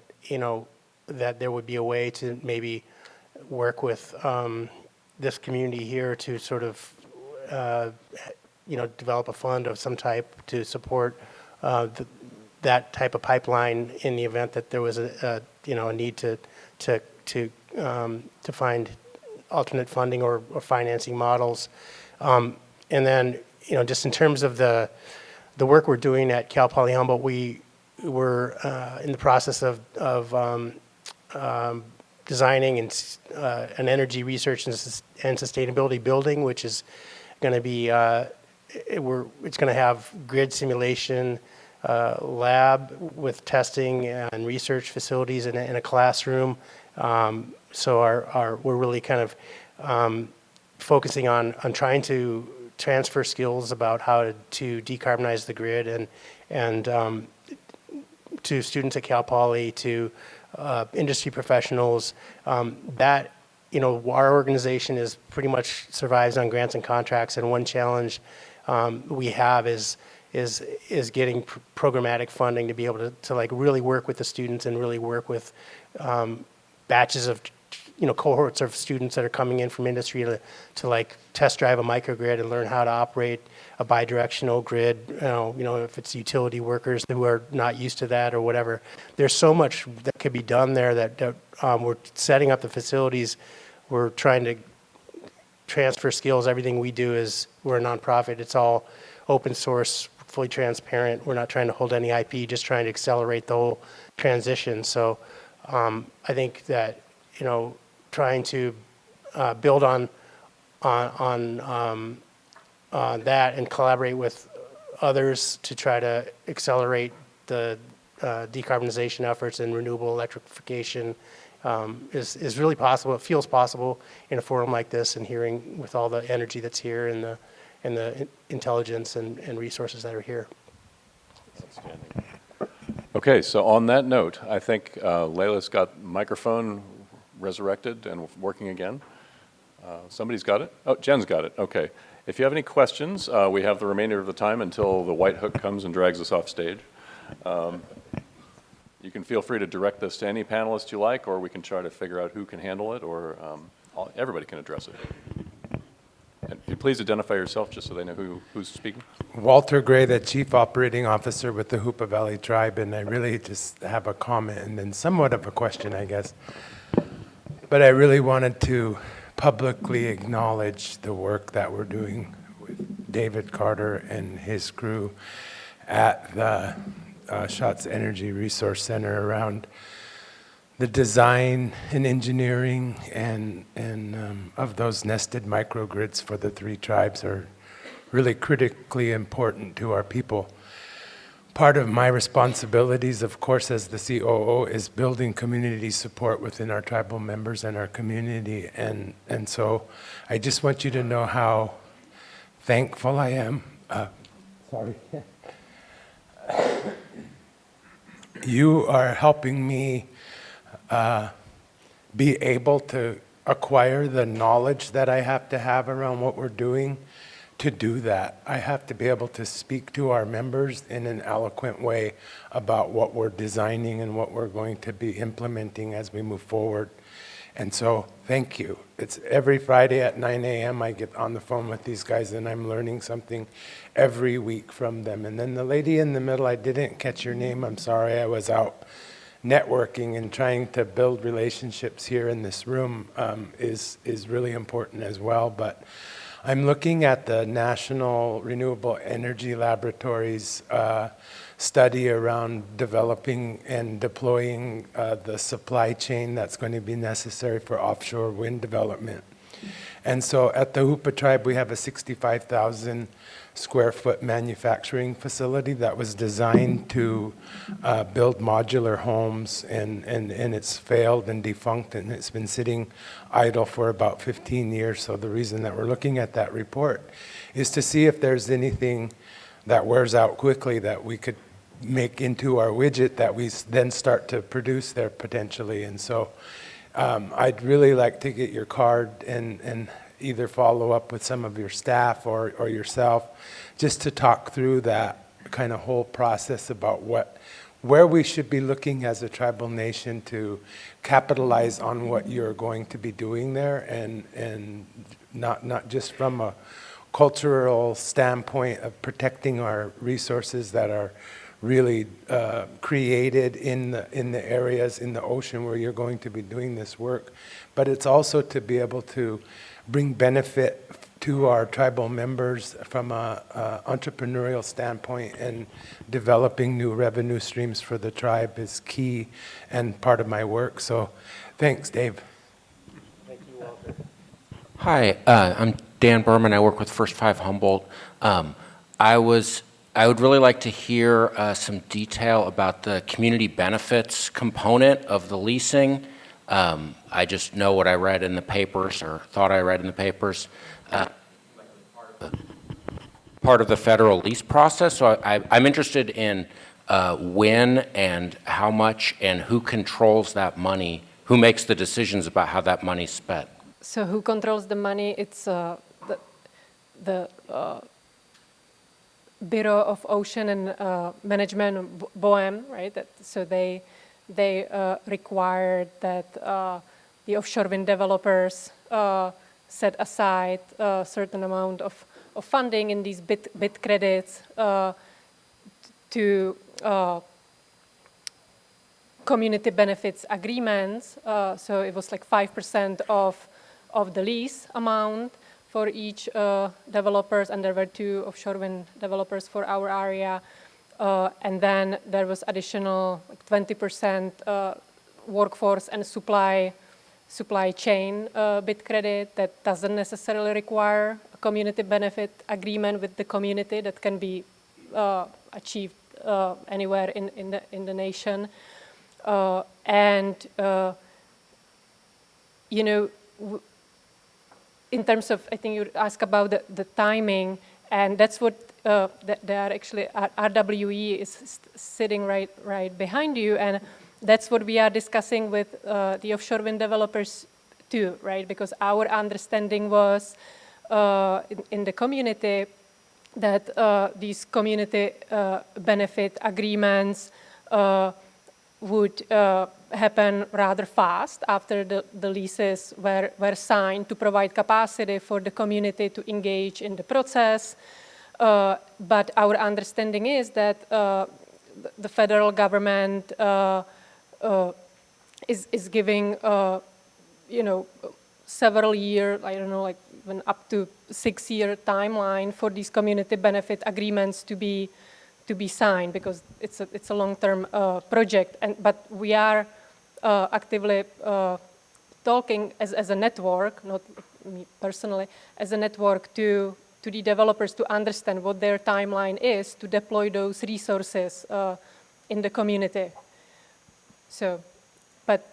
that there would be a way to maybe work with this community here to sort of develop a fund of some type to support that type of pipeline in the event that there was a need to find alternate funding or financing models. And then, just in terms of the work we're doing at Cal Poly Humboldt, we were in the process of designing an energy research and sustainability building, which is going to be, it's going to have grid simulation lab with testing and research facilities in a classroom. So we're really kind of focusing on trying to transfer skills about how to decarbonize the grid, and to students at Cal Poly, to industry professionals. That our organization is pretty much survives on grants and contracts, and one challenge we have is getting programmatic funding to be able to like really work with the students and really work with batches of cohorts of students that are coming in from industry to like test drive a microgrid and learn how to operate a bidirectional grid. If it's utility workers who are not used to that or whatever. There's so much that could be done there that we're setting up the facilities. We're trying to transfer skills. Everything we do we're a nonprofit. It's all open source, fully transparent. We're not trying to hold any IP, just trying to accelerate the whole transition. So I think that trying to build on that and collaborate with others to try to accelerate the decarbonization efforts and renewable electrification is really possible. It feels possible in a forum like this, and hearing with all the energy that's here and intelligence and resources that are here. Outstanding. Okay, so on that note, I think Layla's got microphone resurrected and working again. Somebody's got it? Oh, Jen's got it. Okay. If you have any questions, we have the remainder of the time until the white hook comes and drags us off stage. You can feel free to direct this to any panelist you like, or we can try to figure out who can handle it, or everybody can address it. And please identify yourself just so they know who's speaking. Walter Gray, the Chief Operating Officer with the Hoopa Valley Tribe, and I really just have a comment and then somewhat of a question, I guess. But I really wanted to publicly acknowledge the work that we're doing with David Carter and his crew at the Schatz Energy Resource Center around the design and engineering and of those nested microgrids for the 3 tribes are really critically important to our people. Part of my responsibilities, of course, as the COO, is building community support within our tribal members and our community. And so I just want you to know how thankful I am. Sorry. You are helping me be able to acquire the knowledge that I have to have around what we're doing. To do that, I have to be able to speak to our members in an eloquent way about what we're designing and what we're going to be implementing as we move forward. And so, thank you. It's every Friday at 9 a.m. I get on the phone with these guys and I'm learning something every week from them. And then the lady in the middle, I didn't catch your name, I'm sorry, I was out networking and trying to build relationships here in this room is really important as well. But I'm looking at the National Renewable Energy Laboratories study around developing and deploying the supply chain that's going to be necessary for offshore wind development. And so at the Hoopa Tribe, we have a 65,000 square foot manufacturing facility that was designed to build modular homes, and it's failed and defunct, and it's been sitting idle for about 15 years. So the reason that we're looking at that report is to see if there's anything that wears out quickly that we could make into our widget that we then start to produce there potentially. And so I'd really like to get your card and either follow up with some of your staff or yourself just to talk through that kind of whole process about where we should be looking as a tribal nation to capitalize on what you're going to be doing there, and not just from a cultural standpoint of protecting our resources that are really created in the areas in the ocean where you're going to be doing this work, but it's also to be able to bring benefit to our tribal members from a entrepreneurial standpoint, and developing new revenue streams for the tribe is key and part of my work. So thanks, Dave. Thank you, Walter. Hi, I'm Dan Berman. I work with First 5 Humboldt. I would really like to hear some detail about the community benefits component of the leasing. I just know what I read in the papers, or thought I read in the papers, part of the federal lease process. So I'm interested in when and how much and who controls that money, who makes the decisions about how that money's spent. So who controls the money? It's the Bureau of Ocean and Management, BOEM, right? So they required that the offshore wind developers set aside a certain amount of funding in these bid credits to community benefits agreements. So it was like 5% of the lease amount for each developers, and there were 2 offshore wind developers for our area. And then there was additional like 20% workforce and supply chain bid credit that doesn't necessarily require a community benefit agreement with the community, that can be achieved anywhere in the nation. You know, in terms of, I think you asked about the timing, and that's what they are actually, RWE is sitting right behind you, and that's what we are discussing with the offshore wind developers too, right? Because our understanding was in the community that these community benefit agreements would happen rather fast after the leases were signed to provide capacity for the community to engage in the process. But our understanding is that the federal government is giving, several year, I don't know, like even up to 6-year timeline for these community benefit agreements to be signed, because it's a long-term project. But we are actively talking as a network, not me personally, as a network to the developers to understand what their timeline is to deploy those resources in the community. So, but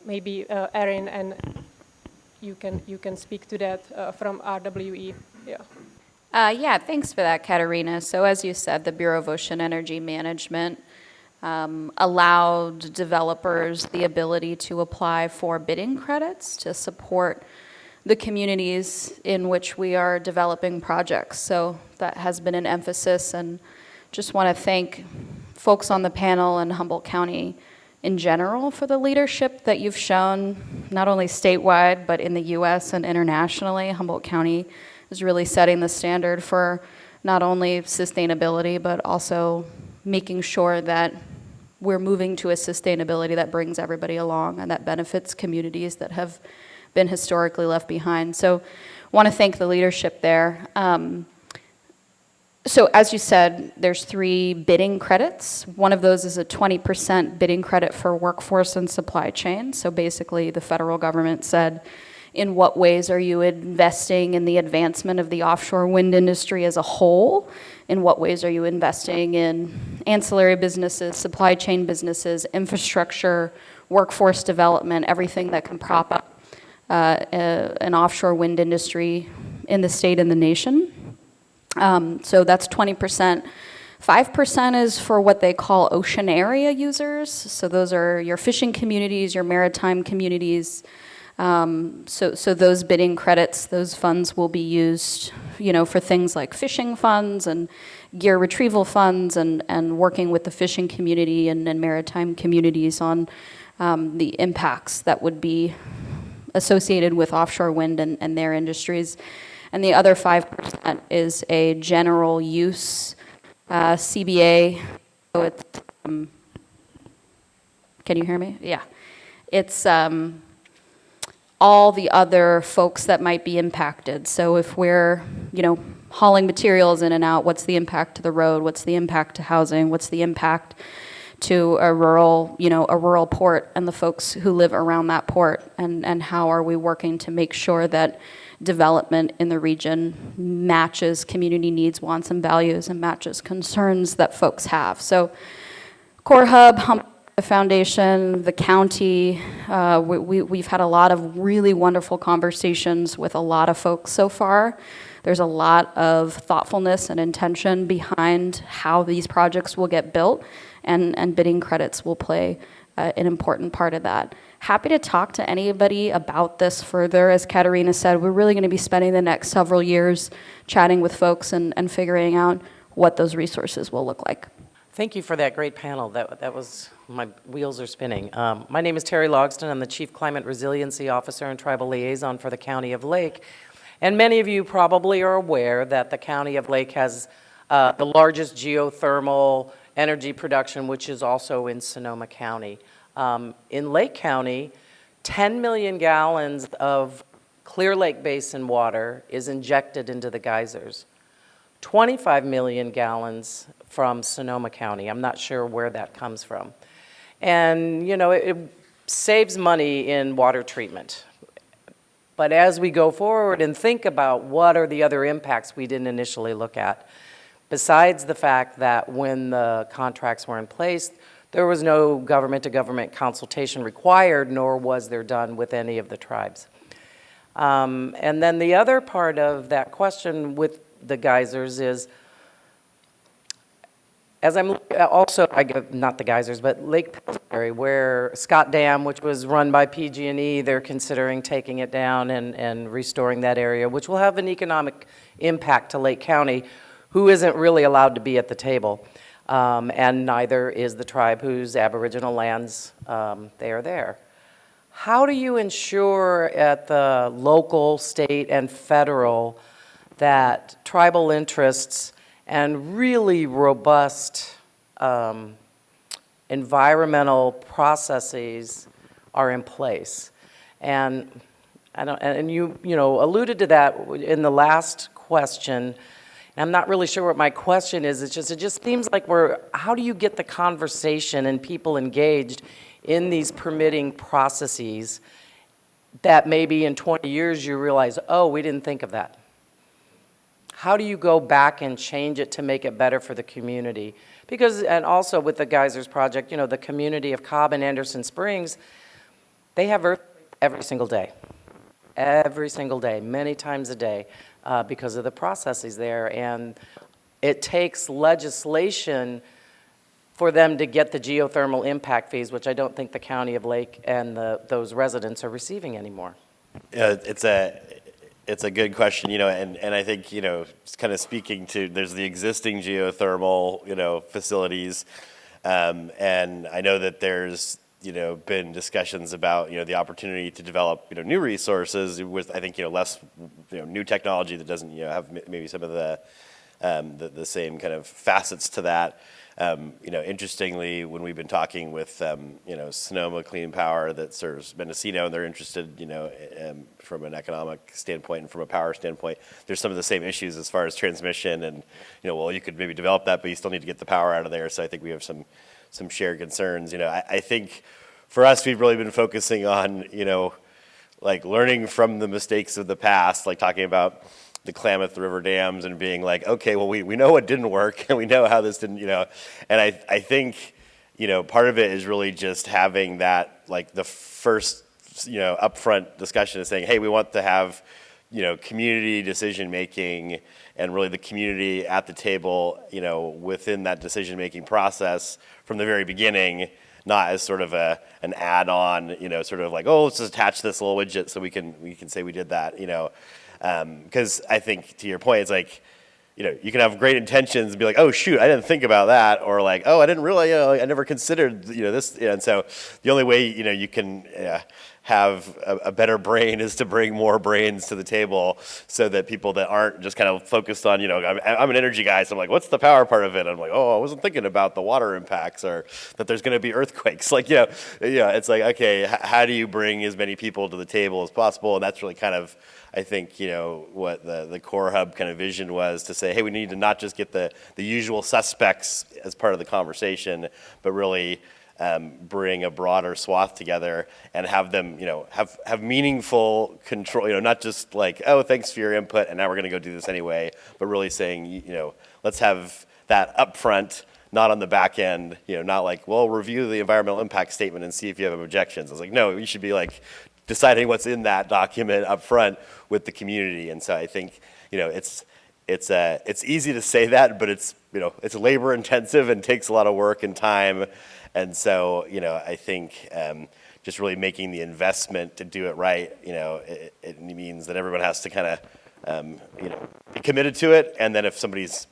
maybe Erin, and you can speak to that from RWE. Yeah. Yeah, thanks for that, Katerina. So as you said, the Bureau of Ocean Energy Management allowed developers the ability to apply for bidding credits to support the communities in which we are developing projects. So that has been an emphasis, and just want to thank folks on the panel and Humboldt County in general for the leadership that you've shown, not only statewide, but in the US and internationally. Humboldt County is really setting the standard for not only sustainability, but also making sure that we're moving to a sustainability that brings everybody along and that benefits communities that have been historically left behind. So want to thank the leadership there. So as you said, there's 3 bidding credits. One of those is a 20% bidding credit for workforce and supply chain. So basically the federal government said, in what ways are you investing in the advancement of the offshore wind industry as a whole? In what ways are you investing in ancillary businesses, supply chain businesses, infrastructure, workforce development, everything that can prop up an offshore wind industry in the state and the nation? So that's 20%. 5% is for what they call ocean area users. So those are your fishing communities, your maritime communities. So those bidding credits, those funds will be used, for things like fishing funds and gear retrieval funds and working with the fishing community and maritime communities on the impacts that would be associated with offshore wind and their industries. And the other 5% is a general use CBA. So it's, can you hear me? Yeah. It's all the other folks that might be impacted. So if we're, hauling materials in and out, what's the impact to the road? What's the impact to housing? What's the impact to a rural port and the folks who live around that port? And how are we working to make sure that development in the region matches community needs, wants, and values, and matches concerns that folks have? So Core Hub, the foundation, the county, we've had a lot of really wonderful conversations with a lot of folks so far. There's a lot of thoughtfulness and intention behind how these projects will get built, and bidding credits will play an important part of that. Happy to talk to anybody about this further. As Katerina said, we're really going to be spending the next several years chatting with folks and figuring out what those resources will look like. Thank you for that great panel. That was, my wheels are spinning. My name is Terry Logston. I'm the Chief Climate Resiliency Officer and Tribal Liaison for the County of Lake. And many of you probably are aware that the County of Lake has the largest geothermal energy production, which is also in Sonoma County. In Lake County, 10 million gallons of Clear Lake Basin water is injected into the geysers. 25 million gallons from Sonoma County. I'm not sure where that comes from. And, it saves money in water treatment. But as we go forward and think about what are the other impacts we didn't initially look at, besides the fact that when the contracts were in place, there was no government-to-government consultation required, nor was there done with any of the tribes. And then the other part of that question with the geysers is, as I'm also, not the geysers, but Lake Pillsbury, where Scott Dam, which was run by PG&E, they're considering taking it down and restoring that area, which will have an economic impact to Lake County, who isn't really allowed to be at the table. And neither is the tribe whose Aboriginal lands they are there. How do you ensure at the local, state, and federal that tribal interests and really robust environmental processes are in place? And you alluded to that in the last question. I'm not really sure what my question is. It just seems like how do you get the conversation and people engaged in these permitting processes that maybe in 20 years you realize, oh, we didn't think of that? How do you go back and change it to make it better for the community? Because, and also with the Geysers Project, the community of Cobb and Anderson Springs, they have earthquakes every single day, many times a day, because of the processes there. And it takes legislation for them to get the geothermal impact fees, which I don't think the County of Lake and those residents are receiving anymore. It's a good question, and I think, it's kind of speaking to, there's the existing geothermal, facilities, and I know that there's, been discussions about, the opportunity to develop, new resources with, I think, less, new technology that doesn't, have maybe some of the same kind of facets to that. Interestingly, when we've been talking with, Sonoma Clean Power that serves Mendocino, and they're interested, from an economic standpoint and from a power standpoint, there's some of the same issues as far as transmission and, well, you could maybe develop that, but you still need to get the power out of there. So I think we have some shared concerns. I think for us, we've really been focusing on, like learning from the mistakes of the past, like talking about the Klamath River dams and being like, okay, well, we know what didn't work and we know how this didn't, and I think, part of it is really just having that, like the first, upfront discussion is saying, hey, we want to have, community decision-making and really the community at the table, within that decision-making process from the very beginning, not as sort of an add-on, sort of like, oh, let's just attach this little widget so we can say we did that, because I think to your point, it's like, you can have great intentions and be like, oh shoot, I didn't think about that, or like, oh, I didn't really, I never considered, this, and so the only way, you can have a better brain is to bring more brains to the table, so that people that aren't just kind of focused on, I'm an energy guy, so I'm like, what's the power part of it? I'm like, oh, I wasn't thinking about the water impacts, or that there's going to be earthquakes. Like, it's like, okay, how do you bring as many people to the table as possible? And that's really kind of, I think, what the Core Hub kind of vision was, to say, hey, we need to not just get the usual suspects as part of the conversation, but really bring a broader swath together and have them, have meaningful control, not just like, oh, thanks for your input and now we're going to go do this anyway, but really saying, let's have that upfront, not on the back end, not like, well, review the environmental impact statement and see if you have objections. I was like, no, you should be like deciding what's in that document up front with the community. And so I think, it's easy to say that, but it's labor intensive and takes a lot of work and time. And so, I think just really making the investment to do it right, it means that everyone has to kind of, be committed to it. And then if somebody's,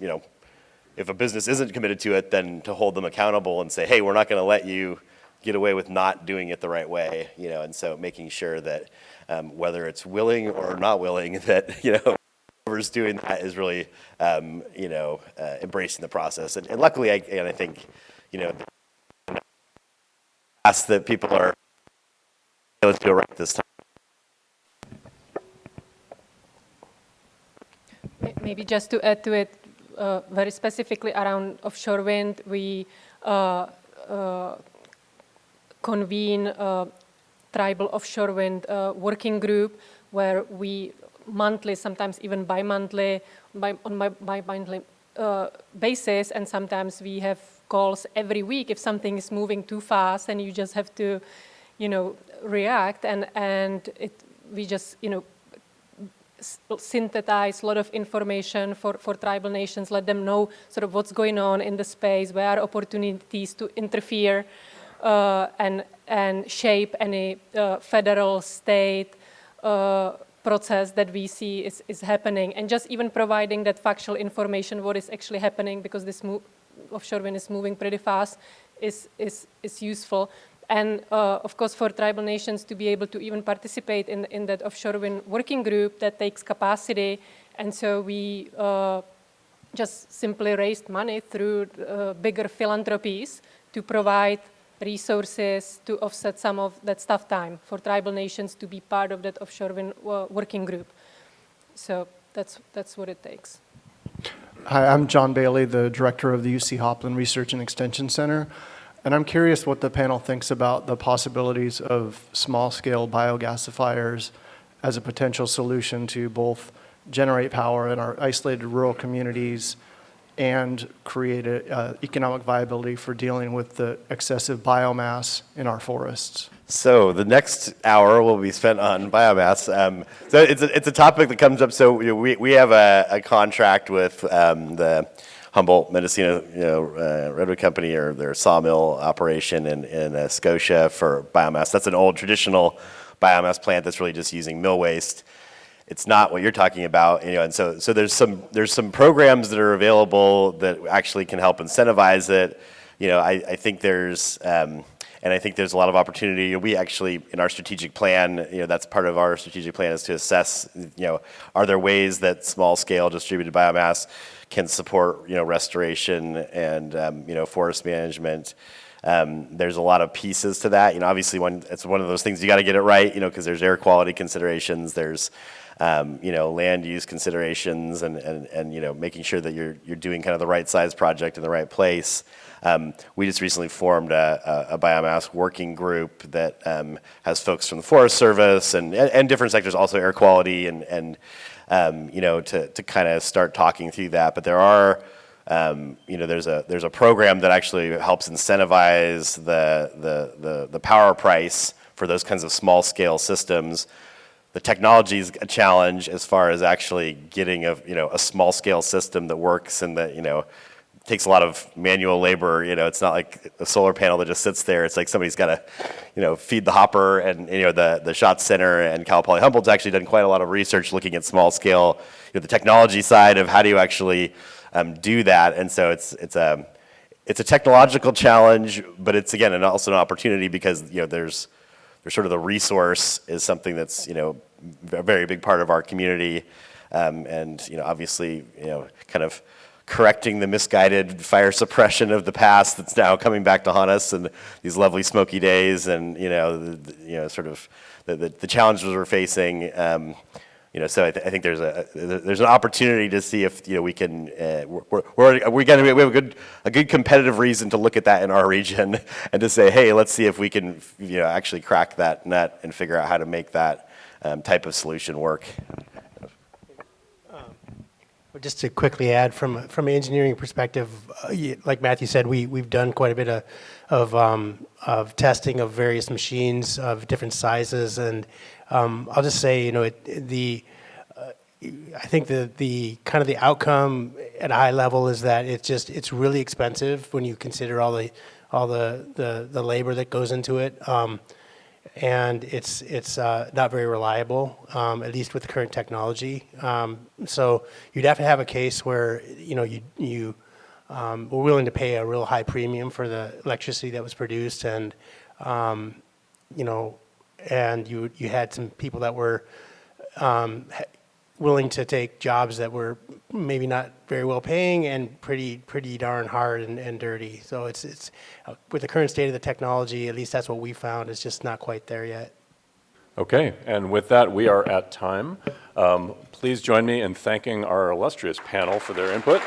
if a business isn't committed to it, then to hold them accountable and say, hey, we're not going to let you get away with not doing it the right way, and so making sure that whether it's willing or not willing, that, whoever's doing that is really, embracing the process. And luckily, I think, ask that people are, let's do it right this time. Maybe just to add to it, very specifically around offshore wind, we convene a tribal offshore wind working group where we monthly, sometimes even bi-monthly basis, and sometimes we have calls every week if something is moving too fast and you just have to, react, and we just, synthesize a lot of information for tribal nations, let them know sort of what's going on in the space, where are opportunities to interfere and shape any federal, state process that we see is happening, and just even providing that factual information, what is actually happening, because this offshore wind is moving pretty fast, is useful. And of course, for tribal nations to be able to even participate in that offshore wind working group, that takes capacity. And so we just simply raised money through bigger philanthropies to provide resources to offset some of that staff time for tribal nations to be part of that offshore wind working group. So that's what it takes. Hi, I'm John Bailey, the director of the UC Hopland Research and Extension Center. And I'm curious what the panel thinks about the possibilities of small-scale biogasifiers as a potential solution to both generate power in our isolated rural communities and create economic viability for dealing with the excessive biomass in our forests. So the next hour will be spent on biomass. So it's a topic that comes up. So we have a contract with the Humboldt Mendocino Redwood Company, or their sawmill operation in Scotia for biomass. That's an old traditional biomass plant that's really just using mill waste. It's not what you're talking about, and so there's some programs that are available that actually can help incentivize it. I think there's and I think there's a lot of opportunity. We actually, in our strategic plan, that's part of our strategic plan, is to assess, are there ways that small-scale distributed biomass can support, restoration and, forest management. There's a lot of pieces to that. Obviously, it's one of those things you got to get it right, because there's air quality considerations, there's, land use considerations, and making sure that you're doing kind of the right size project in the right place. We just recently formed a biomass working group that has folks from the Forest Service and different sectors, also air quality, and to kind of start talking through that. But there are, there's a program that actually helps incentivize the power price for those kinds of small scale systems. The technology is a challenge as far as actually getting a small scale system that works and that takes a lot of manual labor. It's not like a solar panel that just sits there. It's like somebody's got to feed the hopper, and the Schatz Center and Cal Poly Humboldt's actually done quite a lot of research looking at small scale, the technology side of how do you actually do that. And so it's a technological challenge, but it's again also an opportunity because there's sort of the resource is something that's a very big part of our community, and obviously kind of correcting the misguided fire suppression of the past that's now coming back to haunt us, and these lovely smoky days, and sort of the challenges we're facing. So I think there's an opportunity to see if we can we have a good competitive reason to look at that in our region and to say, hey, let's see if we can actually crack that nut and figure out how to make that type of solution work. Just to quickly add, from an engineering perspective, like Matthew said, we've done quite a bit of testing of various machines of different sizes, and I'll just say, I think the kind of the outcome at a high level is that it's really expensive when you consider all the labor that goes into it. And it's not very reliable, at least with the current technology. So you'd have to have a case where you were willing to pay a real high premium for the electricity that was produced, and and you had some people that were willing to take jobs that were maybe not very well paying and pretty darn hard and dirty. So it's with the current state of the technology, at least that's what we found, is just not quite there yet. Okay, and with that, we are at time. Please join me in thanking our illustrious panel for their input.